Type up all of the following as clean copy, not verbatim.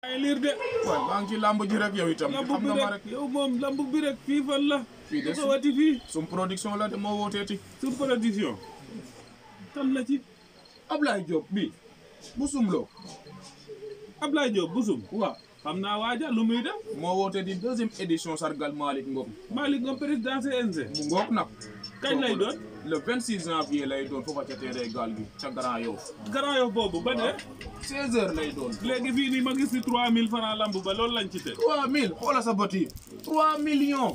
ay liir de waaw maa ngi ci làmb ji rek yow itam xam nga ma rek yow moom lamb bi rek fii fan la fii de wati fii sum production la de moo wooteeti sum production kan la ci Ablaye Diop bi bu sumloo Ablaye Diop busum waaw xam naa waaja lu muy def moo woote di deuxième édition sargal Malick Ngom Malick Ngom président CNG mu ngoog nag kañ lay doon le 26 janvier lay doon foofa ca terrain gaal gi ca Grand Yoff Grand Yoff boobu ba de 16h lay doon léegi fii nii ma gis ci 3000 francs lamb ba loolu lañ ci teg 3000 xoola sa bët yi 3 millions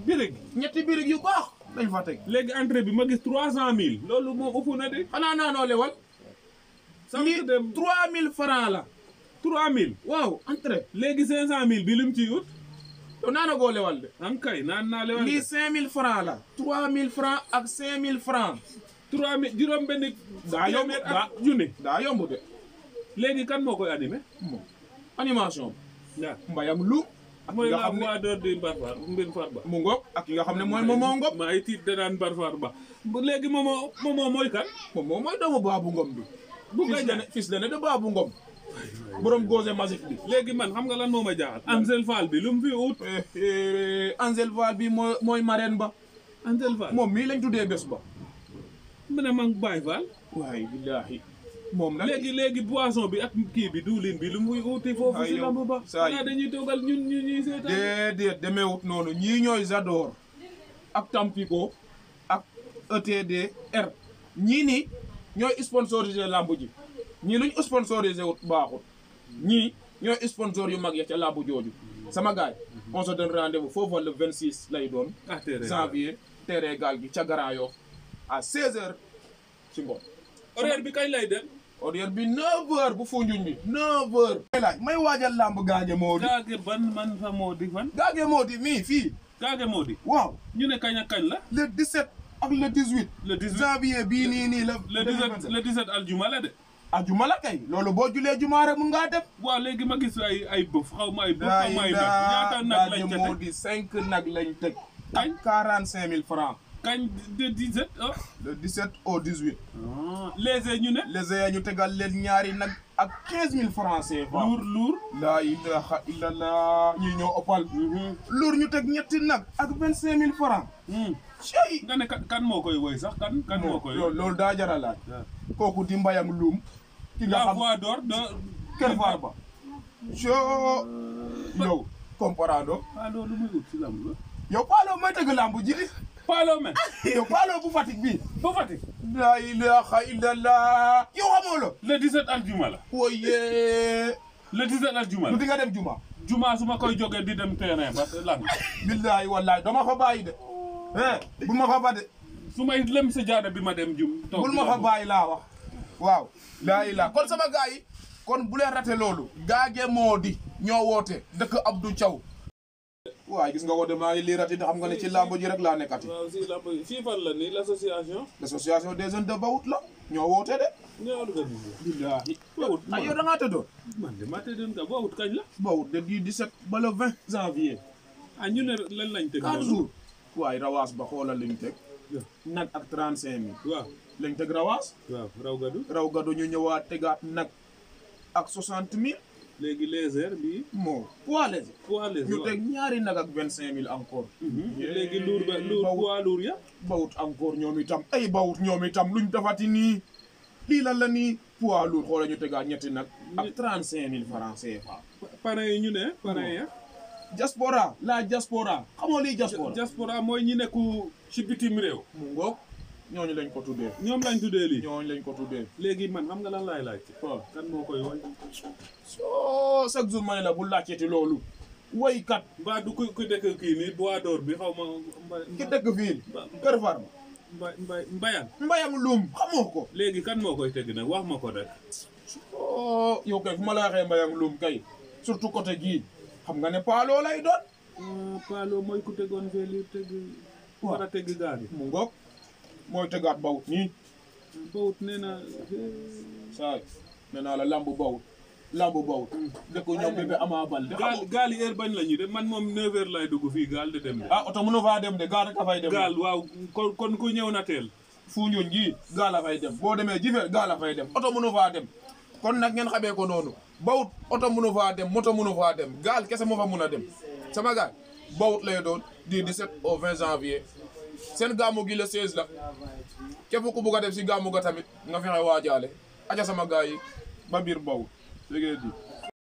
birig ñetti birig yu baax dañ fa teg léegi entrée bi ma gis 300000 loolu moo ëpp na de xanaa naanoo lewal sant dem 3000 francs la 3000 waaw entrée léegi 500000 bi lim ci ut yow naanagoo lewal de am kay naan naa lewal lii 5000 francs la 3000 francs ak 5000 francs 3000 juróom benn daa yomb ak junni daa yomb de léegi kan moo koy animé animation waaw mbayam lu ak mooy nga la xam ne voix d'or di Mbarfar Mbène Farba mu ngoog ak ki nga xam ne mooy Momo Ngom maa ngi tiit da daan Mbarfar ba léegi Momo mooy kan moom mooy doomu Babou Ngom bi bu nga jaay fils de Babou Ngom borom gosé magique bi léegi man xam nga lan moo ma jaaxal Ansel Fall bi lu mu fi ut Ansel Fall bi mooy marraine ba Ansel Fall moom mii lañ tuddee bés ba mu ne man Baye Fall waay billaahi moom nag léegi boisson bi ak kii bi diwlin bi lu mu fi uti foofu si lamb ba xanaa dañuy toogal ñuy seetaan déedéet demeewut noonu ñii ñooy Zador ak Tampico ak ETDR ñii nii ñooy sponsorisé lamb ji ñii luñ sponsorisé wut baaxut ñii ñooy sponsor yu mag ya ca lamb jooju sama gaay on se donne rendez-vous foofu le 26 lay doon janvier terrain gaal gi ca Grand Yoff à 16h ci ngoon horaire bi kañ lay dem horaire bi 9h bu Foundiougne bi 9h may waajal lamb gaage moo di gaage ban man fa moo di fan gaage moo di mii fii gaage moo di waaw ñu ne kañ ak kañ la le 17 ak le 18 le 18 janvier bii nii le 17 aljuma la de ajuma la kay loolu boo julee jumaa rek mun ngaa dem waaw léegi ma gis ay bëf xaw ma ay bëf xaw ma ay nag ñaata nag lañ ca moo teg di 5 nag lañ teg kañ 45 000 francs kañ de 17 le 17 au 18 léegi ñu ne les ñu tegal leen ñaari nag ak 15 000 francs CFA luur laa ilaha illallah ñi ñoo ëppal luur ñu teg ñetti nag ak 25 000 francs cey nga ne kan moo koy woy sax kan moo koy loolu daa jara laaj kooku di mbayang luum ki nga la xam voix d'or de Kër Farba yow comparado Paalo lu muy ut si lamb la yow Paalo mooy tëgg lamb ji di Paalo men yow Paalo bu Fatick bii ba Fatick la ilaha illallah yow xamoo la le 17 aljuma la woyee le 17 aljuma lu la di nga dem juma juma su ma koy jógee di dem terrain ba lang billahi wallahi dama fa bàyyi de bul ma fa ba de su may lem sa jaada bi ma dem jum bul ma fa bàyyi laa wax waaw laa ilaha kon sama gars yi kon bu leen rate loolu gaage moo di ñoo woote dëkk Abdou Thiaw waaw gis nga ko de maa ngi lii rati xam nga ne ci lamb ji rek laa nekkati waaw si lamb yi fii fan la nii l'association des jeunes de Bawut la ñoo woote de ñoo organisé billahi Bawut ay yow da ngaa tëddoon man de ma tëddoon ka Bawut kañ la Bawut de du 17 ba le 20 janvier ñu ne lan lañ teg 4 jours waaye rawaas ba xoolal lañ teg nag ak 35 000 waaw lañ teg rawaas waaw raw gadu ñu ñëwaat tegaat nag ak 60 000 léegi léger bi moo poids léger ñu teg ñaari nag ak 25 000 encore léegi luur poids lourd ya Bawut encore ñoom itam ay Bawut ñoom itam luñ defati nii lii lan la nii poids lourd xoola ñu tegaat ñetti nag ak 35 000 francs CFA parrain yi ñu ne parrain ya diaspora la diaspora xamoo lii diaspora mooy ñi nekku ci bitim réew mu ngoog ñooñu lañ ko tuddee ñoom lañ tuddee lii ñooñu lañ ko tuddee léegi man xam nga lan laay laaj kan moo koy woy soo chaque jour ma ne la bu laajteeti loolu woykat mbaa du ku dëkk kii nii bois d'or bi xaw ma ki dëkk fii Kër Farba mbayang luum xamoo ko léegi kan moo koy tegg nag wax ma ko rek yow kay fu ma la waxee mbayang luum kay surtout côté gii xam nga ne Paalo lay doon Paalo mooy ku tegoon fee li teg war a tegg gaal yi mu ngoog mooy tegaat Bawut nii Bawut nee na saay nee naa la lamb Bawut dëkk ñoom bébé Ama Baldé gaal yi heure bañ la ñu de man moom 9h lay dugg fii gaal de dem de oto mënu faa dem de gaal rek a fay dem gaal waaw kon ku ñëw na teel Foundiougne gii gaal a fay dem boo demee Jifeer gaal a fay dem oto mënu faa dem kon nag ngeen xamee ko noonu Bawut oto mënu faa dem moto mënu faa dem gaal kese moo fa mun a dem sama gaay Bawut lay doon du 17 au 20 janvier seen gàmmu gi le 16 la képp ku bugg a dem si gàmmu ga tamit nga fexe waajaale aja sama gaay yi ba biir Bawut.